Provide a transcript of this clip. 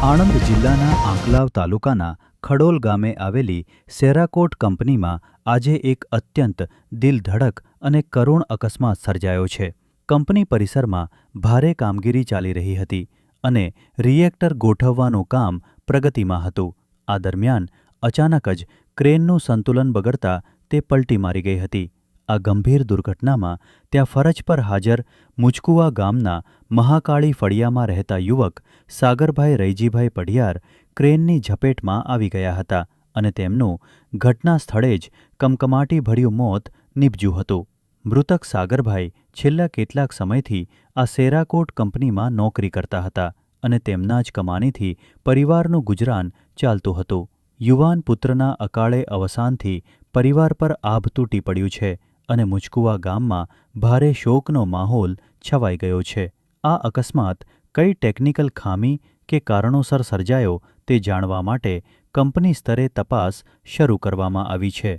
આણંદ જિલ્લાના આંકલાવ તાલુકાના ખડોલ ગામે આવેલી સેરાકોટ કંપનીમાં આજે એક અત્યંત દિલધડક અને કરુણ અકસ્માત સર્જાયો છે. કંપની પરિસરમાં ભારે કામગીરી ચાલી રહી હતી અને રિએક્ટર ગોઠવવાનું કામ પ્રગતિમાં હતું. આ દરમિયાન અચાનક જ ક્રેનનું સંતુલન બગડતા તે પલટી મારી ગઈ હતી. આ ગંભીર દુર્ઘટનામાં ત્યાં ફરજ પર હાજર મુચકુવા ગામના મહાકાળી ફળિયામાં રહેતા યુવક સાગરભાઈ રૈજીભાઈ પઢિયાર ક્રેનની ઝપેટમાં આવી ગયા હતા અને તેમનું ઘટના સ્થળે જ કમકમાટીભર્યું મોત નીપજ્યું હતું. મૃતક સાગરભાઈ છેલ્લા કેટલાક સમયથી આ સેરાકોટ કંપનીમાં નોકરી કરતા હતા અને તેમના જ કમાણીથી પરિવારનું ગુજરાન ચાલતું હતું. યુવાન પુત્રના અકાળે અવસાનથી પરિવાર પર આભ તૂટી પડ્યું છે અને મુચકુવા ગામમાં ભારે શોકનો માહોલ છવાઈ ગયો છે. આ અકસ્માત કઈ ટેકનિકલ ખામી કે કારણોસર સર્જાયો તે જાણવા માટે કંપની સ્તરે તપાસ શરૂ કરવામાં આવી છે.